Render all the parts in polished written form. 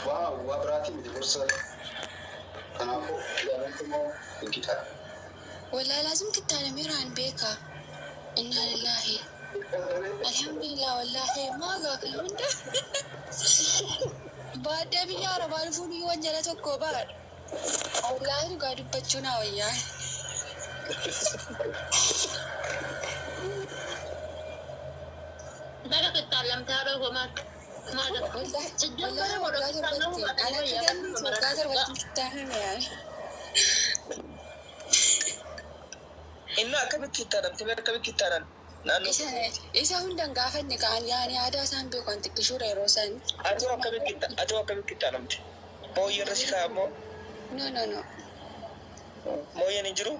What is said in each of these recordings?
وابراتي من الفرصة أنا أقول يا أنتم الكتاب ولا لازم تتعلمي عن بيكا. إنا لله الحمد لله. والله ما قاكل من ده بعد ده بيجارة بعرفوني وانجلة الكوبار والله نقعد بتشونا وياه. ده كنت تعلمتها له وما والله وقادر بتي أنا كدني وقادر بتي تتعلم يعني. إنه أكمل كتارن تبي أكمل كتارن نانو إيش هون دعافة نكان يعني هذا سان بيكون تكشورة روسان أتوا أكمل كتارن مو يرسي مو no مو ينجرو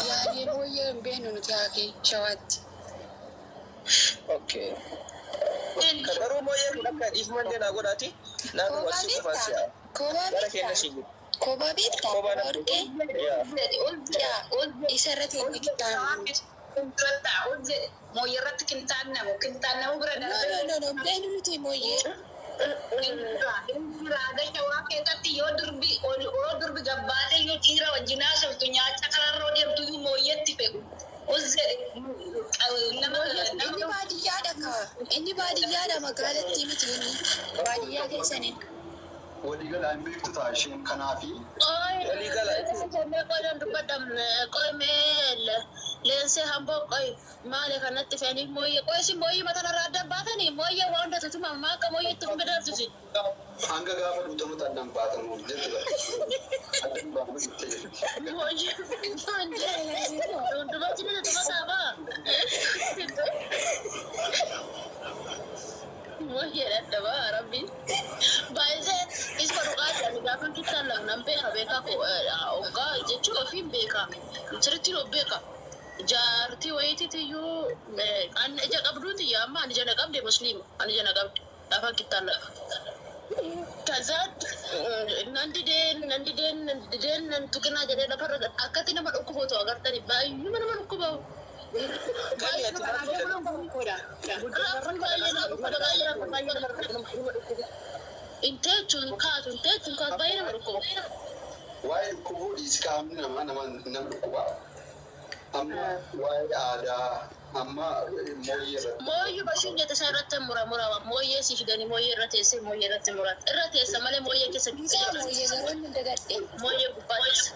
يعني مو يبينو نتاكي شوات. أوكي كبروا مو يرسي إسمان دينا غوراتي نانو واسي كفاسيا كوبا بيتا أوركي يا إسرتي نكتان مويرتك كنتانا وكنتانا وبرد no بلين نتي مويه هذا شواك يتاتي يودربي جبادة يطيرا وجناس وتنيا تكرر رودي بتوي مويه تفهم إني بعد يادا مقالة تيمتيني بعد يادا سنين ولي قال عن بيك تتعيشين كنافي ولي قال لنسي همبو قوي مالك أنت فاني مويه قوي سي مويه مثلا رادة باتني مويه وانده تتما ماكا مويه تنبدر تسي hanga gaafa duutamu tannaan baatamu jechuudha. Rabbi. Baay'ee isa dhugaa jira gaafa kita lamnan beeka ko ogaa jechuun ofiin beeka. Sirriitti yoo beeka. Jaartii wayitiiyyuu an ija qabduuti amma an ija na qabde musliima an ija na qabde gaafa kita Kazat nandideen tuqinaa jedhee lafarra akkatti nama dhukku foto agartani baay'ee nama dhukku bahu. Inteechuun kaatu baay'ee nama dhukku bahu. Waa'ee dhukkubuu dhiiskaamni nama dhukkuba. Amma waa'ee aadaa amma mooyyee irratti. Mooyyee bashiin jette isaa irratti muraama. Mooyyee si fidanii mooyyee irra teessee mooyyee irratti murata. Irra teessa malee mooyyee keessa mooyyee garoonni dagadhe. Mooyyee gubbaa keessa.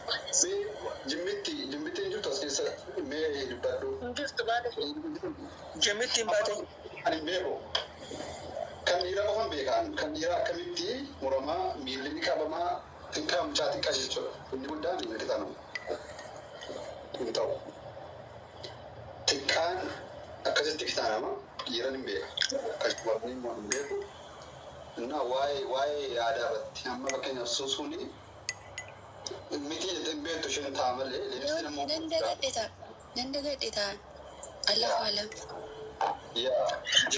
Jimmittiin jirtu as keessa mee dubbadhu. Jirtu baadha. Jimmittiin baate. Ani beeku. Kan dhiiraa qofan beekan. Kan dhiiraa akkamitti muramaa miilli ni qabamaa xiqqaa mucaa xiqqaa jechuudha. Inni guddaan inni xiqqaanu. Hin ta'u. Xiqqaan akkasitti kitaanama dhiiran hin beeka. Akkasumas immoo hin beeku. Innaa waa'ee aadaa irratti amma fakkeenyaaf suusuuni miti hin beektu isheen ta'a malee leenjisni immoo. Dandagadhe ta'a. Allah alam.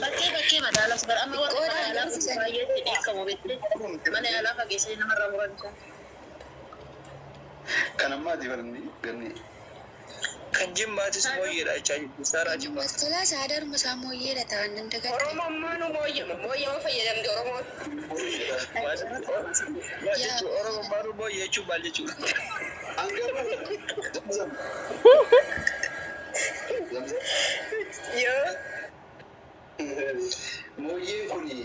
Bakkee madaalas bara amma waan madaalas baay'ee beekamu beekte mana yaalaa fageessee namarra muran isaa. Kan ammaa dibanni ganni. Kan jimmaatis mooyyeedha jechaa jirtu saaraa jimmaa. Mastalaa saadar masaa mooyyeedha ta'an dandagadhe. Oromoon maanu mooyyama fayyadamte Oromoon. Maal jechuun Oromoon maanu mooyyee jechuun maal jechuudha? Mooyyeen kuni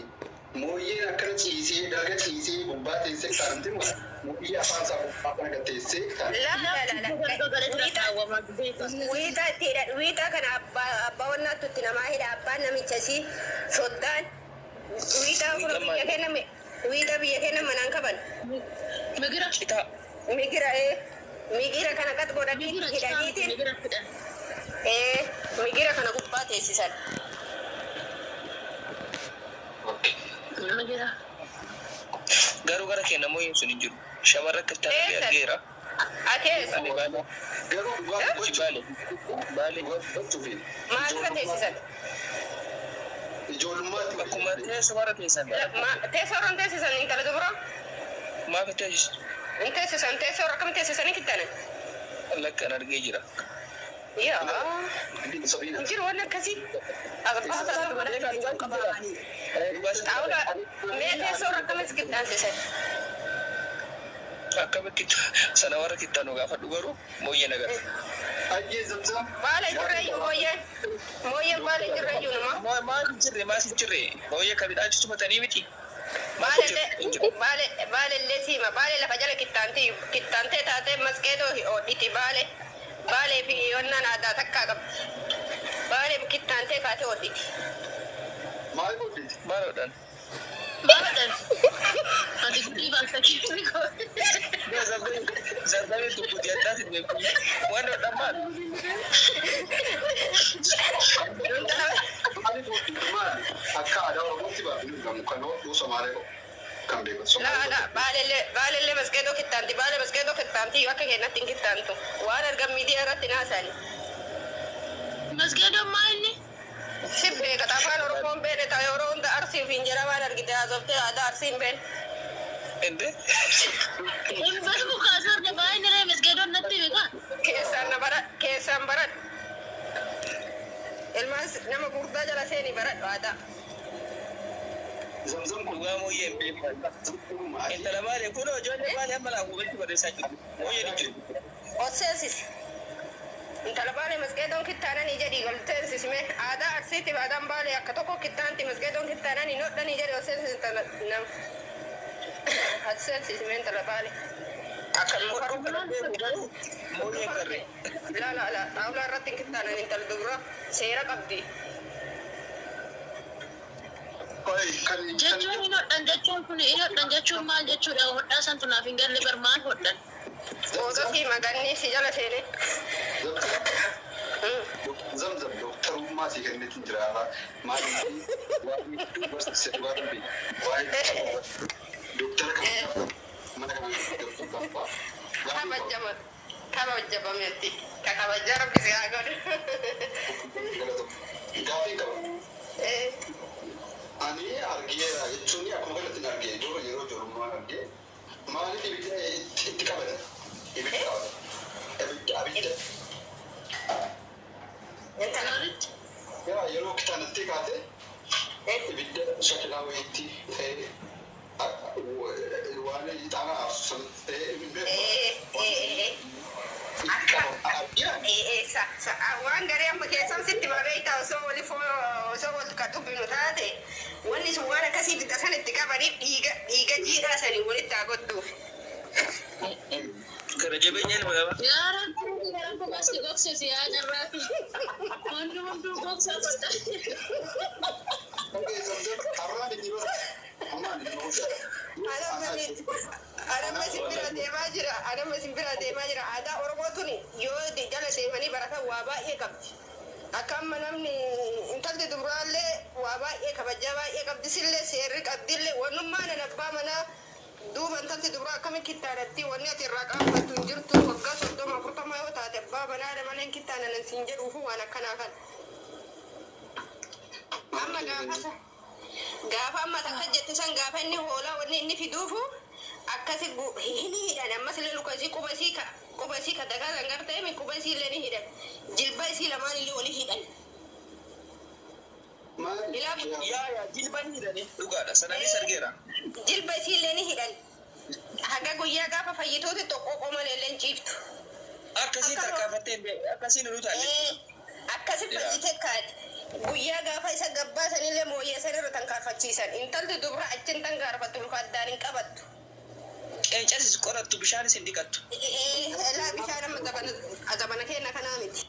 mooyyeen akkana ciisee daga ciisee gubbaa teessee kaa'amte mooyyee afaan isaa gubbaa kana gateessee Wiita kana abbaa wannaatti itti namaa hidha abbaan namichasi soddaan wiitaa kun biyya kenname manaan qaban. Migira kana qat godhanii hidhaniitiin migira kana gubbaa teessisan. Garuu gara keenya mooyyeen sun hin jiru. Shamarra akka taate argeera. Akeessa. Baale. Maalirra teessisan? ijoollummaatti akkuma teessumarra teessan. Teessoorran teessisan intala dubara? Maaf teessisu? Teessisan teessoorra akkamitti teessisanii kittan? Lakkan argee jira. Yaa. Sabina. Jiru waan akkasii. Agarbaasa kan godhachuu hin qabaani. Taa'udha. Mee teessoo rakkamas qixxaansisan. Akkamitti sana warra kittanuu gaafadhu garuu mooyyee nagarra. Ajjee zamzam. Baala jirreeyyu mooyyeen. Mooyyeen baala jirreeyyu nama. Maal hin jirre mooyyee kan midhaan cufatanii miti. Baalellee siima. Baale lafa jala kittaantee taatee masqeedoo oodhiti baale. Baalee fi yonnaan aadaa takkaa qabdi. Baalee kittaantee kaatee oodhiti. Maal godhiti? Maaloodhaan. Baadhan. Ati gudii bakka keessa koo. Zardabii dubbuti addaatiin beeku. Waan hodhan maal? Akka aadaa Oromootti baafinu kan hodhuu Somaalee kan beeku. Baalellee masqeedoo kittaanti. Baale masqeedoo kittaanti akka kennatti hin kittaantu. Waan argan miidiyaa irratti naasani. Masgeedoo maali? Sibbee kataafaan Oromoon beene ta'e yeroo hunda arsiif hin jedha waan argite haasoftee aadaa arsiin beene. Inde? Hin beeku kaasarra baay'een irree masgeedoo natti beekaa. Keessaan baradhu. Ilmaan nama gurguddaa jala seeni baradhu aadaa. Zamzam kun Dhugaa mooyyee hin beeku. Intala maalee kunoo ijoollee maalee amma laa hubachuu barreessaa jiru. Mooyyee ni jiru. Osseesisi. Intala baalee masqeedoon kittaananii jedhi galteensisime aadaa arsiitiif aadaan baalee akka tokko kittaanti masqeedoon kittaananii nodhanii jedhi osseesisi intala nam. Osseesisime intala baalee. Akka mukaruu kana beeku garuu mooyyee garree. la xaawulaa irratti hin kittaanan intala dubra seera qabdi. Jechuun hin hodhan jechuun kun hin hodhan jechuun maal jechuudha? Hodhaa santu naaf hin galle bar maal hodhan? Oogoo fi maganni si jala seene. zamzam doktorummaa si kennetti jira. Maaliif waan barsiise waan beeku. Waa'ee doktora kan mana kana Kabajabametti. Kabajaa rabbi si haa godhu. Gaaffii qaba. Ani argeera jechuun akkuma kanatti argee yeroo jirummaa argee maaliif ibidda itti qabatan? Abidda. Yeroo kitaanatti kaate ibidda shakilaa wayiitti ta'ee waan ixaana aarsu ta'ee hin beeku. Waan garee amma keessan sitti babeeyta osoo wal qaxubbinu taate wanni sun waan akkasii fixa san itti qabaniif dhiiga jiidhaa sanii walitti haa godhuuf. Gara jabeenya ilma qaba. Yaa rabbi gosti gogsesi yaa jarraafi. Hunduu gogsaa godha. Adamma simbira deemaa jira. Aadaa Oromootun yoo jala deemanii baratan waa baay'ee qabdi. Akka amma namni intalli dubraallee waa baay'ee kabajaa baay'ee qabdisillee seerri qabdillee wannummaan abbaa manaa duuba intalli dubraa akkamiin kittaanatti wanni ati irraa qaanfattu hin jirtu waggaa 30-40 yoo taate abbaa manaa malee kittaanan siin jedhuufu waan akkanaa kan. Amma gaafa amma takka jette san gaafa inni hoolaa wanni inni fiduufu akkasi hin hidhan ammas illee lukasii qubasii ka dagaa zangar ta'e mi qubasii illee ni hidhan jilba isii lamaan illee wali hidhan. Yaa jilba ni hidhani dhugaadha sanaanis argeera. Jilba isii illee ni hidhan haga guyyaa gaafa fayyituuti tokko qoma leelleen ciiftu. Akkasii tarkaanfattee akkasii nu taa'e. Akkasi fayyitee kaati. Guyyaa gaafa isa gabbaa sanillee mooyyee sanirra tankaarfachiisan intalli dubra achiin tankaarfattu luka addaan hin qabattu. Qeencanis qorattu bishaanis hin dhiqattu. Laa bishaan amma gabana keenya kanaa miti.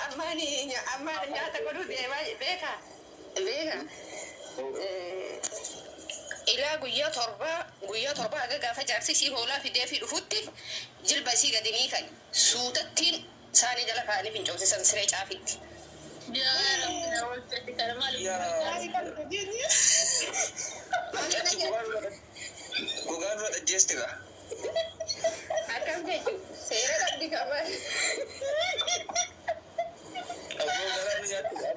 Ammaan nyaata godhuu deemaa beekaa. Ilaa guyyaa torba aga gaafa jaarsi isii hoolaa fidee fi dhufutti jilba isii gadi ni kan suutattiin saanii jala kaa'anii fincoomsisan siree caafitti. Gogaan irra dhajjeesti gaa. Akkam jechuun seera qabdi qaba. Abboo garaa ni nyaattu gaa.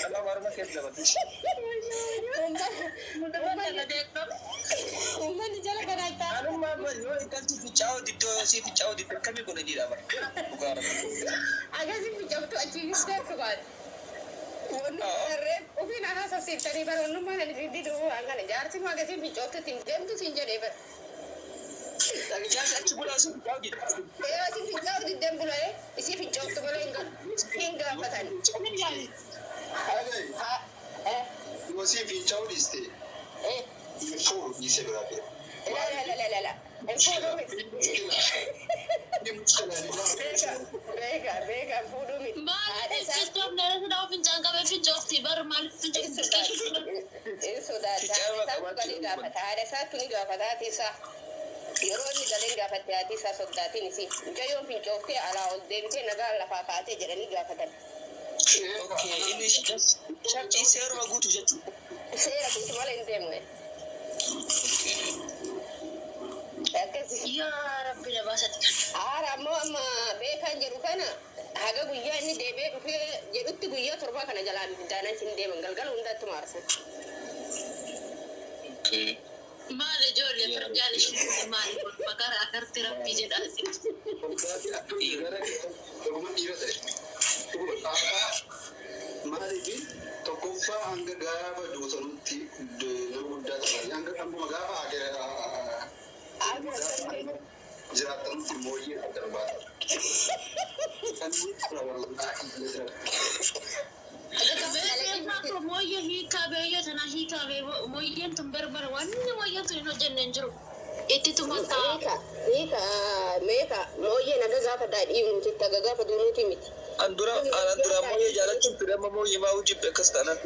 Amma marma keessa dabatti. asii fi caawwati akkamii kun hidhaa bara. Agasi biqiltuu achi keessatti baat. Wanni sarreen ofiin haasa siftanii bara onnummaa kan itti dhufu hangana jaarsi maa agasi biqiltuu ittiin deemtu siin jedhee bara. Jaarsi achi bulaa asii fi caawwati. Asii biqiltuu diddeen bulee isii biqiltuu malee hin gaafatan. Wasii fi caawwiste. Fuuru dhiisee biraa bira. La. Fuudhuu miti. Beeka fuudhuu miti. Maaliif fiistoon dheeratu dhawu fincaan qabee fincoofti bar maaliif haadha isaatu ni gaafata haati isaa yeroo inni galeen gaafatte haati isaa soddaatiin isii mucayyoon fincooftee alaa ol deebitee nagaan lafaa kaatee jedhanii gaafatan. Inni sharcii seeruma guutu jechuudha. Seera guutu malee hin deemne. yaa rabbi na baasatti Haara ammoo amma beekaan jedhu kana haga guyyaa inni deebi'ee dhufee jedhutti guyyaa torbaa kana jalaan biddaanan hin deeman galgala hundaatti maarsan. maal ijoollee firjaan ishee maali kun maqara akarti rabbii jedhaati. Maaliif tokkoffaa hanga gaafa duutanutti nama guddaa ta'an hanga dhambuma gaafa jiraatanutti mooyyee addan baata. Mooyyee hiikaa beeyyoo tana hiikaa mooyyeen tun barbara wanni mooyyeen tun hin hojjenne hin jiru. Itti tumataa. Meeka mooyyee naga gaafa daadhii nuti taga gaafa duunuuti miti. Andura mooyyee jaalachuun ture amma mooyyee maa hojii beekas taanaan.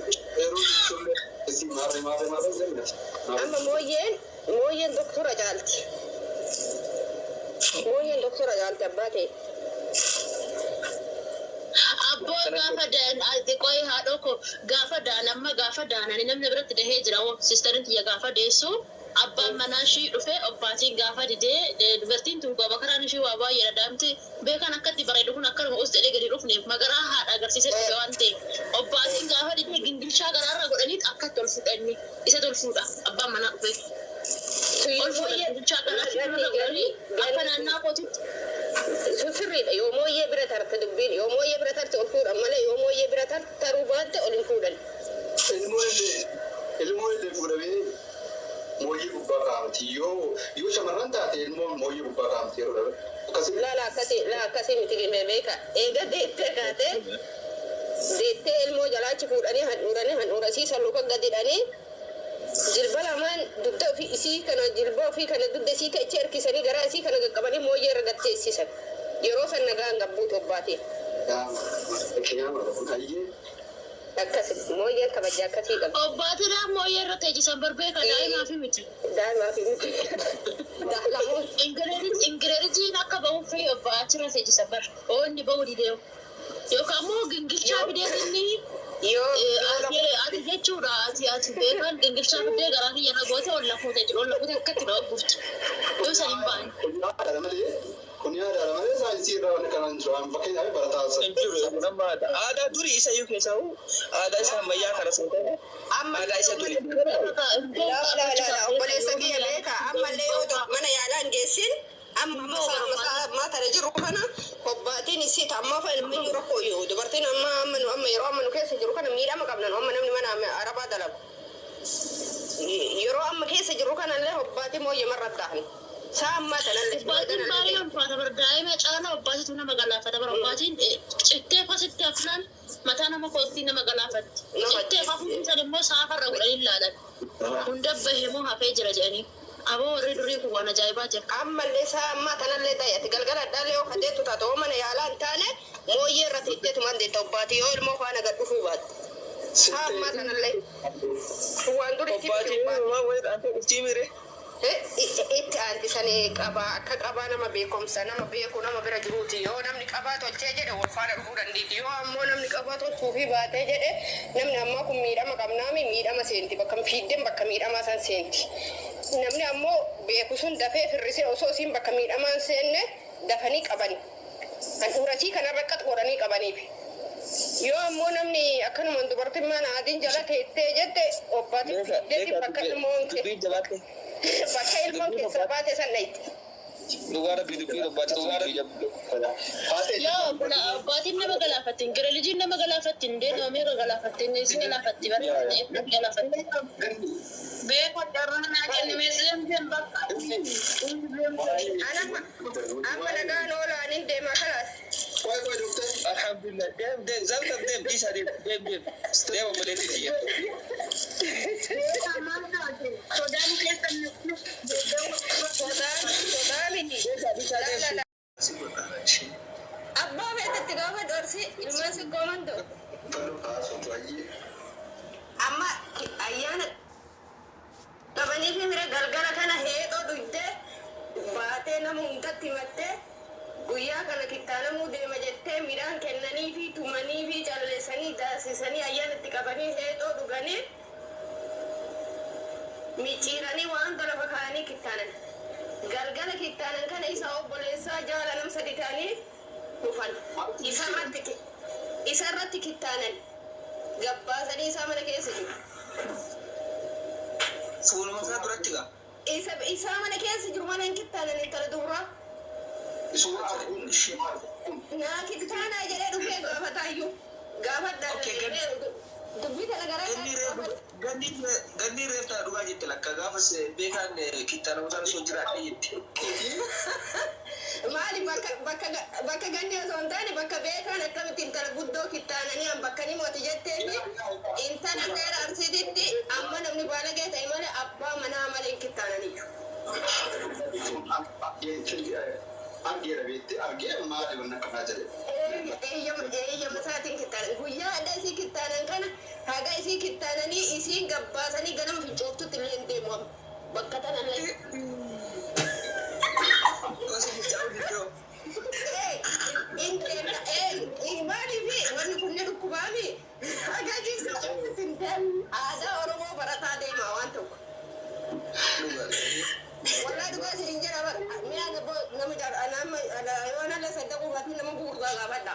Amma mooyyeen doktora caalti. Mooyyeen doktora caalti abbaa ta'e. Abboo gaafa daan xiqqoo haadhoo ko gaafa daan amma gaafa daanani namni biratti dahee jira sisterin tiyya gaafa deessu abbaan manaa ishii dhufee obbaatiin gaafa didee dubartiin tun goba karaan ishii waa baay'ee dhadhaamte beekan akkatti bareedu kun akkanuma us jedhee gadi dhufneef magaraa haadha agarsiisee dhufe waan ta'e obbaatiin gaafa didee gingilshaa garaarra godhaniit akkatti ol fudhanni isa tol fuudha abbaan manaa dhufe. Ol fuudha gingilshaa garaarra godhanii akka naannaa kootitti. Sirriidha yoo mooyyee bira tarte dubbiin yoo mooyyee bira tarte ol fuudhan malee yoo mooyyee bira taruu baatte ol hin fuudhan. Ilmoo illee fuudhamee mooyyee gubbaa kaa'amti yoo shamarran taate ilmoon mooyyee gubbaa kaa'amti yeroo dhabe. Laa akkasii miti beeka eega deettee kaate deettee ilmoo jalaachi fuudhanii handhuurasiisan luka gadidhanii jilba lamaan dugda ofii isii kana jilba ofii kana dugda isii ta'echi harkisanii garaa isii kana qaqqabanii mooyyee irra gatteessisan yeroo san nagaan gabbuutu obbaate. Akkasi mooyyee kabajaa akkasii qaba. Obbaatiin mooyyee irra teechisan barbeeka daa'imaa fi miti. Daa'imaa fi miti. Ingireerijiin akka bahuuf fi obbaachirra teechisan bar oonni bahuu dideemu. Yookaan immoo gingilchaa fidee inni ati jechuudha ati beekan gingilchaa fidee garaa kiyya irra goote ol lafuute jiru ol lafuute akkatti na obbuuftu. Yoo san hin baane. Kun yaadaadha malee saayinsii irraa wanti kanaan jiru fakkeenyaaf barataa aadaa durii isa iyyuu keessaa aadaa isa ammayyaa kana seetanii aadaa isa durii. Obboleessa kiyya beeka ammallee yoo mana yaalaa hin geessin amma maatara jiru kana obbaatiin isiit amma fa ilmi rakkoo yoo dubartiin amma yeroo amma nu keessa jiru kana miidhama qabnan amma namni mana arabaa dalagu yeroo amma keessa jiru kanallee obbaatiin mooyyee marra ta'an. Sama tanallee. Obbaatiin baay'ee ulfaata bara daa'ima caalaa obbaatitu nama galaafata bara obbaatiin cittee fasitti afnaan mataa nama kootii nama galaafatti. Cittee fafuufisan immoo saafarra godhanii ilaalan. Hunda bahee moo hafee jira jedhanii. Aboo warri durii kun waan ajaa'ibaa jira. Ammallee amma tanallee ta'eeti galgala dhaalee yoo kadeetu taate oo mana yaalaa hin taane mooyyee irra teetteetu mandeetta obbaati yoo ilmoo faana gad dhufuu baate. Amma tanallee. Waan durii Tiimire. Itti aantisanii qabaa akka qabaa nama beekumsa nama beeku nama bira jiruuti yoo namni qabaa tolchee jedhe wal faana dhufuu dandeetti yoo ammoo namni qabaa tolchuu fi baatee jedhe namni ammaa kun miidhama qabnaami miidhama seenti bakka fiiddeen bakka miidhamaa san seenti namni ammoo beeku sun dafee firrisee osoo isiin bakka miidhamaan seenne dafanii qabani kan dhuurasii kanarra qat godhanii qabaniif yoo ammoo namni akkanumaan dubartiin mana adiin jala teettee jette obbaatiin fiiddeetti bakka ilmoon bakka ilmoon keessa baate san dhayti. Dugara bidupiro bati dugara Yoo kun abbaatiin nama galaafatin gara lijiin nama galaafatin deemaa meeqa galaafatin isin galaafatti bara galaafatti. Beekoo dharraa naa kennime seen bakka. Amma nagaan oolaanin deemaa kalaas. Alhamdulillah dem zamzam dem bisa dem dem boleh dia. Sodaan keessan Sodaan miti. Bisa dem. Abbaa feetetti gaafa dorsi ilmaan si koomando. Amma ayyaana qabanii fi mira galgala kana heexoo duyde baatee nama hundatti himattee guyyaa kana kittaanamuu deema jettee midhaan kennanii fi tumanii fi calleessanii daasisanii ayyaanatti qabanii heexoo dhuganii micciiranii waan lafa kaa'anii kittaanan. Galgala kittaanan kana isa obboleessaa jaala nam sadi ta'anii dhufan. Isarratti kittaanan gabbaasanii isaa mana keessa jiru. Fuuluma isaa duratti gaa. Isaa mana keessa jiru mana hin kittaanan intala duraa. Naa kittaanaa jedhee dhufee gaafataayyuu gaafadhaa dubbita nagaraa ganni reeftaa dhugaa jette lakka gaafas beekaan kittaana mutaan osoo jiraadhe jette. Maali bakka ganni osoo hin taane bakka beekaan akkamitti intala guddoo kittaananii an bakka ni mooti jettee fi intala seera arsiititti amma namni baalagee ta'e malee abbaa manaa malee hin kittaananiyyuu. Argeera beekte argee maali wanna kanaa jedhe. Eeyyama isaatiin kittaanan guyyaa adda isii kittaanan kana haga isii kittaananii isiin gabbaasanii ganama fincooftutti illee hin deemu bakka tanallee. Maaliifi wanni kunne dhukkubaami haga jiibsa aadaa Oromoo barataa deema waan tokko. Walaa dhugaa si hin jedha bara mi'a nama yoo nalla saddaquu baatu nama gurguraa gaafadha.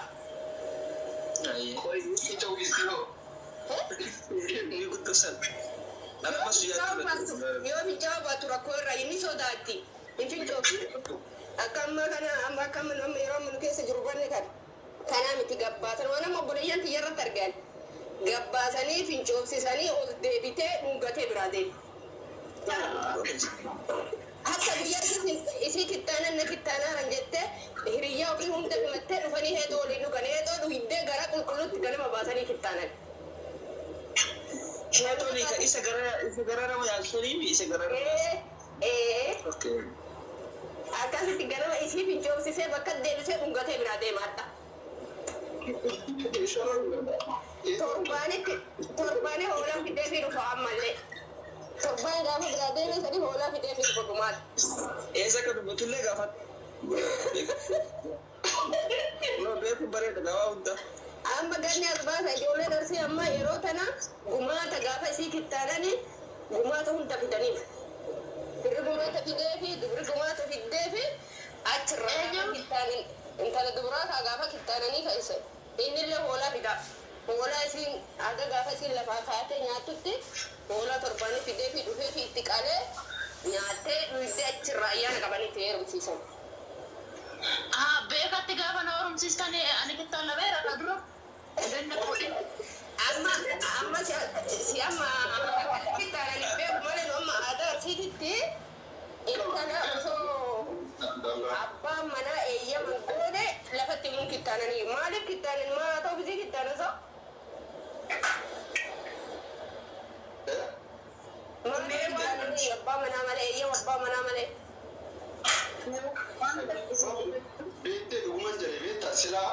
Yoo fincaa baatu rakkoo irraa inni sodaatti hin fincoofne akka ammaa kana amma akka amma yeroo amma nu keessa jiru banne kanaa miti gabbaasan waan amma obboleeyyan kiyyarratti argan gabbaasanii fincoofsisanii ol deebitee dhungatee biraa deebi. Akka guyyaa isii kittaanan na kittaanaaran jettee hiriyyaa ofii hunda himattee dhufanii heexoo waliin dhugan heexoo dhuhiddee gara qulqulluutti ganama baasanii kittaanan. Heexoon isa gara nama yaalchanii isa gara akkasitti ganama isii fincoofsisee bakka deebisee dhungatee biraa deemaadha. Torbaanii hoolaa fidee fi dhufa ammallee. Torbaan gaafa biraa deemee sadi hoolaa fidee fi dhufa dhumaadha. Eessa akka dubbatullee gaafata. Beeku bareeda gabaa hunda. Amma ganni as baasa ijoollee darsee amma yeroo tana gumaata gaafa isii kittaananii gumaata hunda fidaniif. Dirri gumaata fidee fi dubri gumaata fidee fi achirraa kittaanin intala dubaraa kaa gaafa kittaananii kaisa innillee hoolaa fidaa. Hoolaa isiin aga gaafa isiin lafaa kaatee nyaatutti hoolaa torbaanii fidee fi dhufee fi itti qalee nyaattee dhuydee achirraa ayyaana qabanitti heerumsiisan. Beekatti gaafa na horumsiistan ani kittaan labeera ka dura. Amma si amma kittaananii beeku malee amma aadaa arsiititti intala osoo abbaan manaa eeyyama goone lafatti mun kittaananii maaliif kittaanan maa ta'u bisii kittaanan soo? Abbaa manaa malee eeyyama abbaa manaa malee. Beektee dhuguman jedhe beektaa silaa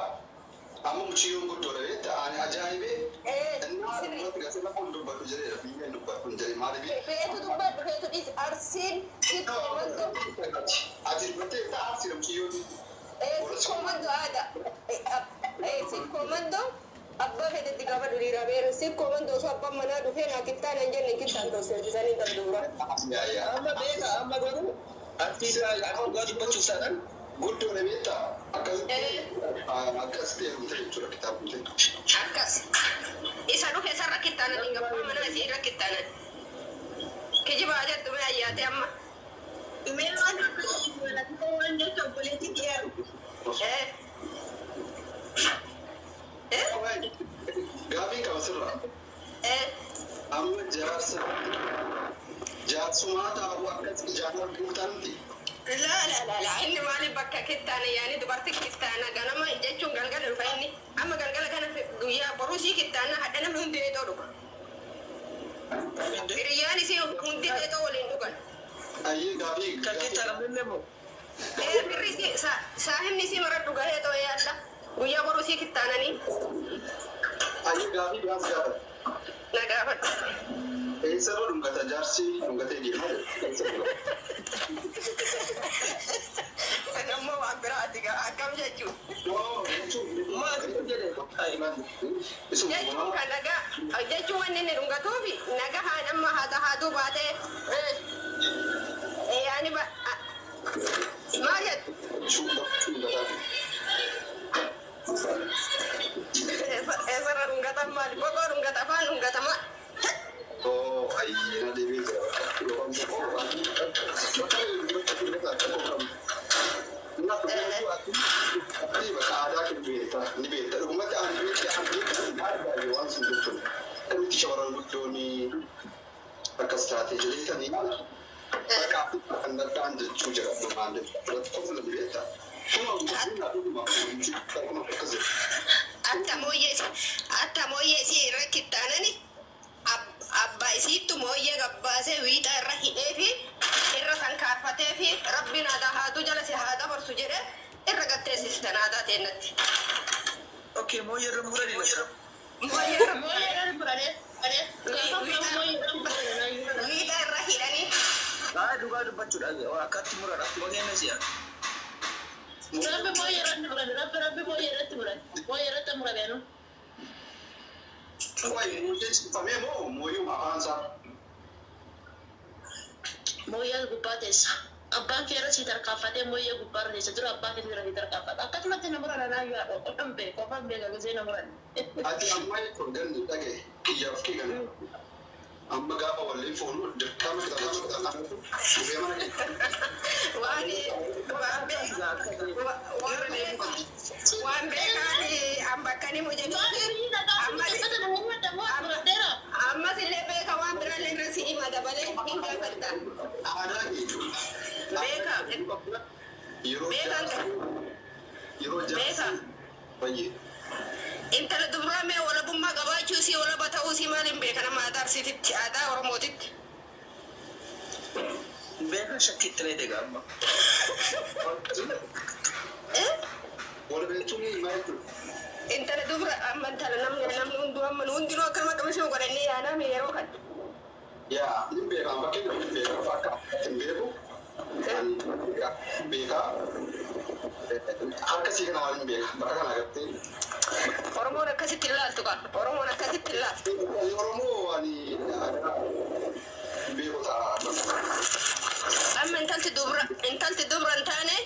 amma muciyyoon guddoodha beektaa ani ajaa'ibee innaa dubbatu jedheedha biyyeen dubbatu hin jedhe maaliif feetu dubbadhu feetu dhis arsiin sikkoomando ati dubbattee taa arsiidha muciyyoon sikkoomando aada sikkoomando abbaa feetetti gaafa duriira beeru sikkoomando osoo abbaan manaa dhufee naa kittaan hin jenne kittaan tosseessisanii dabduura. Amma beeka amma garuu artiisa akka dhugaa dubbachuuf taatan guddoodha beektaa akkas ta'eerumte jechuudha kitaabumte. Akkas isa dhufe sarra kittaanan abbaa manaa isii irra kittaanan kijibaa jedhume ayyaate amma Meewwan walakkaa waan jecha obboleetti dhiyaaru. Gaafii qaba sirra. Amma jaarsumaa taa'u akkas ijaaraa guutanti. La inni maaliif bakka kittaana yaani dubartii kittaana ganama jechuun galgala dhufa inni amma galgala kana guyyaa borusii kittaana hadha namni hundi dheedoo dhuga. Hiriyyaan isii hundi dheedoo waliin dhugan. Ayyee gaafii. Kan kittaana mullee moo? Birri saahibni isii mara dhuga dheedoo yaadda guyyaa borusii kittaananii. Ayyee gaafii gaaf gaafata. Na gaafata. Eessaroo dhungata jaarsi dhungatee deemaa jira. Nammoo waan biraati akkam jechuun. Jechuun kan nagaa jechuun wanni inni dhungatuufi nagaa haan amma haaduu baatee yaani maal jettu? Eessarra dhungatan maali? Boqoo dhungata afaan dhungatama. Ayyee deebii jira. Aadaa kan beektaa ni beektaa dhugumatti aan beekte waan sun jechuun kamitti shamarran guddooni akkas taatee jedheetanii kan danda'an jechuu jira dhumaan irratti qofa ni beektaa. Atta mooyyee isii irra kittaanani abbaa isiittu mooyyee gabbaasee wiixaa irra hidhee fi irra kan kaaffatee fi rabbiin aadaa haaduu jala si haa dabarsu jedhee irra gatteessistan aadaa teennatti. Okay, mooyyee irra muranii laata? Mooyyee irra muranii. Wiixaa irra hidhanii. Dhugaa dubbachuudhaan akkatti muradha. Mooyyeen si'a. Rabbi mooyyee irratti murani. Rabbi mooyyee irratti murani. Mooyyee irratti murabeenu. Mooyyee moo mooyyee afaansaa? Mooyyee gubbaa teessa. Abbaan kee irra si tarkaanfatee mooyyee gubbaa irra teessa dura abbaa kee irra si tarkaanfata. Akkasumatti nama murana naayyaa qofaan beeka gisee nama murani. Ati amma ganni dhagee kiyyaaf kee ganni. Amma gaafa waliin foonu dirqama waan beekaani ambakkanii ammas illee beeka waan biraallee irra si hima dabalee hin gaafatta. Beeka. Intala dubaraa mee walabummaa qabaachuu isii walaba ta'uu isii maaliin beeka nama aadaa Arsiititti aadaa Oromootitti. Beeka shakkiitti na eegaa amma. Intala dubara amma intala namni hundinuu akkama qabashoo godhannee yaanaa mee yeroo kan. Yaa hin beekaa bakkee hin beekaa fakka hin beeku. Beekaa akkasii kana waan hin beeka bakka kana agartee. Oromoon akkasitti ilaaltu kan Oromoon akkasitti ilaaltu. Oromoo ani beekota. Amma intalti dubara hin taane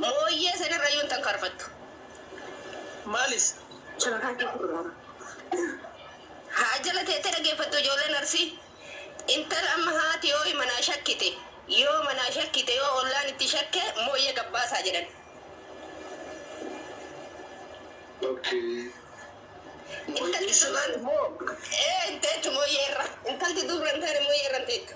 mooyyee sanirra yoo hin tankarfattu. Maalis? Haa jala teessee dhaggeeffattu ijoolleen Arsii. Intala amma haati yoo manaa shakkite yoo ollaan itti shakke mooyyee gabbaasaa jedhan. Intalti mooyyee irra intalti dubara hin taane mooyyee irra hin teettu.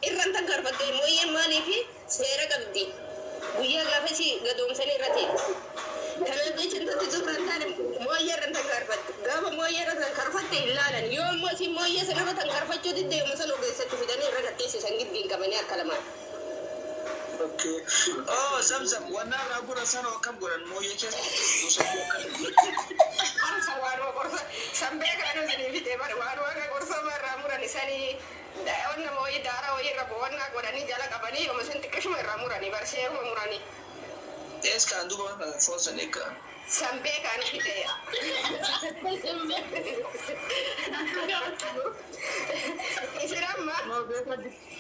Irra hin tankarfattu mooyyeen maaliifi seera qabdi. Guyyaa gaafasi gadoomsanii irra teettu. Kanaaf jecha intalti dubara hin taane mooyyee irra hin tankarfattu. Gaafa mooyyee irra tankarfatte hin laalan. Yoo immoo isin mooyyee sanarra tankarfachuu didde yommuu san ogeessatti fidanii irra gatteessisan giddiin qabanii harka lamaan. Oh, Samsam, wanna rabura sana wakam goran mooyyee keessa. Arsa waanuma qorsa sambee kana sanii fite waanuma akka qorsa irraa muran isanii onna mooyyee daara wayii irra boonna godhanii jala qabanii yooma san xiqqashuma irraa muranii barseeruma muranii. Eeskaa duuba foon san eeggaa. Sambee kana fite. Isin amma.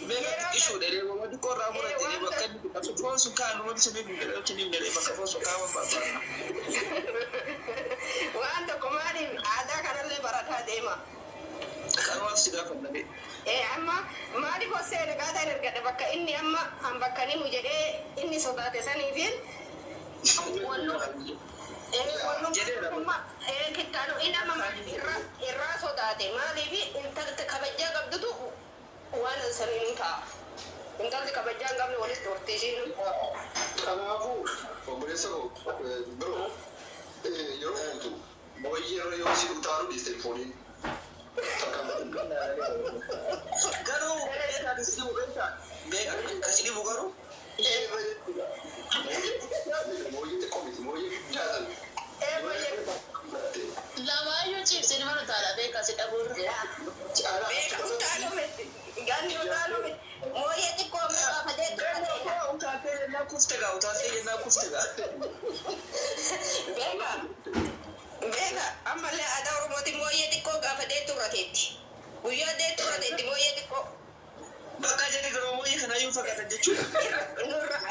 Beeka ishuu dheeree wamadi qorraa muratanii bakka inni biqiltu foon sun kaan wamadi sanii biqiltuu dheeree bakka foon sun kaan barbaada. Waan tokko maaliif aadaa kanallee barataa deema. Kanuma si gaafa dhabe. Amma maaliif osoo dhagaataan ergadha bakka inni amma bakka ni mujjadee inni sodaate saniifin kittaanu inni amma irraa sodaate maaliif intalti kabajaa qabdutu waan saniin ta'a. Intalti kabajaa hin qabne walitti dhufti ishiin. Kanaafuu obboleessa biroo yeroo fuutu mooyyee yoo si utaalu dhiiste fooniin. Garuu kasii dhibu garuu. Mooyyee xiqqoo miti mooyyee guddaa sana. Lamaayyuu ciibsini mana taala beekaa si dhabuun. Beeka utaaluu miti. Ganni utaaluu miti. Mooyyee xiqqoo gaafatee Utaatee yennaa kuftegaa utaatee yennaa kuftegaa. Beeka ammallee aadaa Oromootiin mooyyee xiqqoo gaafatee turrateetti. Guyyaa dee turrateetti mooyyee xiqqoo. Bakka jedhe garuu mooyyee kanaayyuu fakkaatan jechuudha.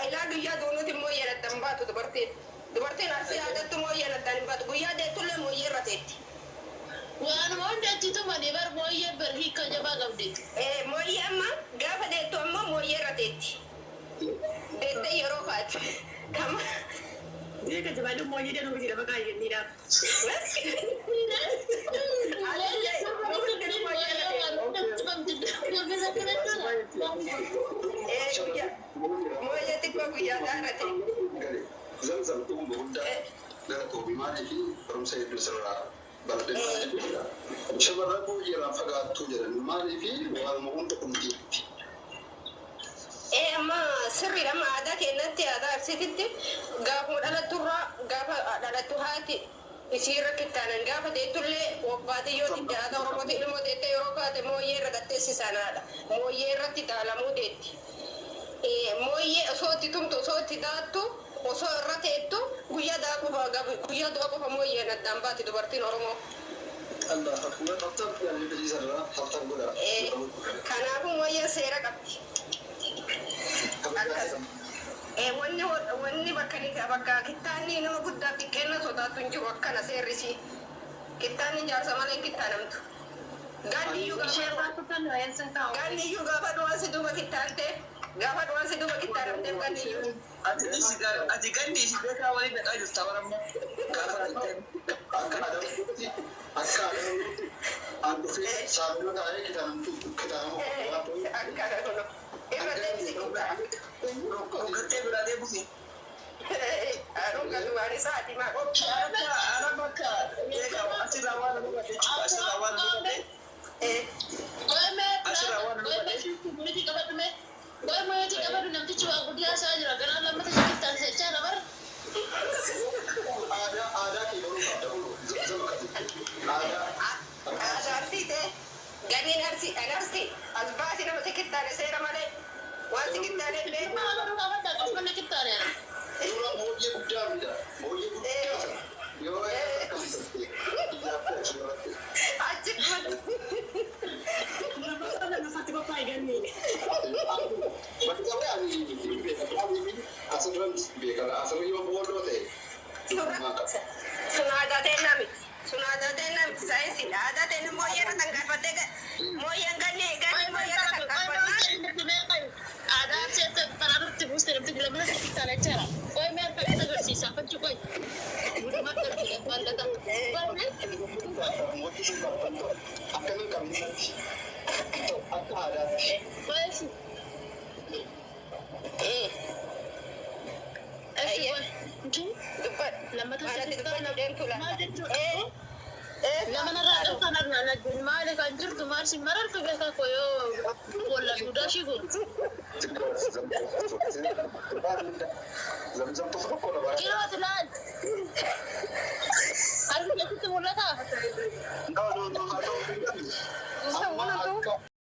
Ilaa guyyaa doonuuti mooyyee nattan baatu dubartiin. Dubartiin asii aadattu mooyyee nattan hin baatu. Guyyaa deettullee mooyyee irrateetti. Waanuma hundeetti tumanii bar mooyyee bar hiika jabaa qabdeetti. Mooyyee amma gaafa deettu ammoo mooyyee irrateetti. Deettee yeroo kaati. Kama. Dia kecuali mau jadi orang tidak pakai ini dah. Mau jadi bagus darah tu. Zam tu bunda dari kopi mana ni from saya itu serah berada di mana. Sebenarnya pun ia rafagat tu jadi mana ni orang mau untuk kunci. Amma sirri amma aadaa keenyatti aadaa arsititti gaafa dhalattu haati isii rakkitaanan gaafa deettullee baadiyyooti aadaa Oromooti ilmoo deettee yeroo kaate mooyyee irra gatteessisanaadha. Mooyyee irratti taalamuu deetti. Mooyyee osoo itti tumtu osoo itti daattu osoo irra teettu guyyaa du'a qofa mooyyeen addaan baati dubartiin Oromoo. Kanaafuu mooyyeen seera qabdi. Wanni bakka kittaanni nama guddaa xiqqeena sodaatu hin jiru akkana seerrisi. Kittaanni jaarsa malee kittaanamtu. Gaanniyyuu gaafa dhuwaansi duuba kittaante gaafa dhuwaansi duuba kittaanamteef gaanniyyuu. Ati ganni isi beekaa waliin dhaqaa jirta barammoo. Akka dhufee saafuna taa'ee kitaanamu. Akkana kun irra deemsi kittaa. Gartee biraa deemuufi. Aruga duwwaan isaati maa. Ara bakka asirraa waan nama jechuudha. Asirraa waan nama ta'e. Asirraa waan nama ta'e. Goy mootii qabadu namtichi waa guddaa isaa jira. Garaan lammata shakittaan sechaa nabar. Aadaa kee yeroo qabda Aadaa arsiite ganiin arsi as baasi nama sikittaane seera malee waan sikittaane illee. Suuraa mooyyee guddaa mida. Mooyyee guddaa. Yoo achi dhumatti. Nama satu bapa ini. Bakka qabee ani asirran beekala asirra yoo boodoo ta'e. Sun aadaa ta'e nami. Sun aadaa ta'e nami saayinsiidha. Aadaa ta'e mooyyee irra kan galfattee mooyyeen ganni mooyyee irra kan galfattee. Aadaa seetta kanaarratti buustee namti lamana shakittaan jechaadha. Goy mee akka isa agarsiisa fachi goy. Gudumaa galchee baallata. Akkanan qabnetti akka aadaatti. Goyesi. Lammata shakittaan maal jechuudha? Namanarraa dhaltaan arnaan maali kan jirtu maarsi marartu beekaa koyoo boolla duudaa shii kun. Kilooti laal. Harki keessatti mul'ata.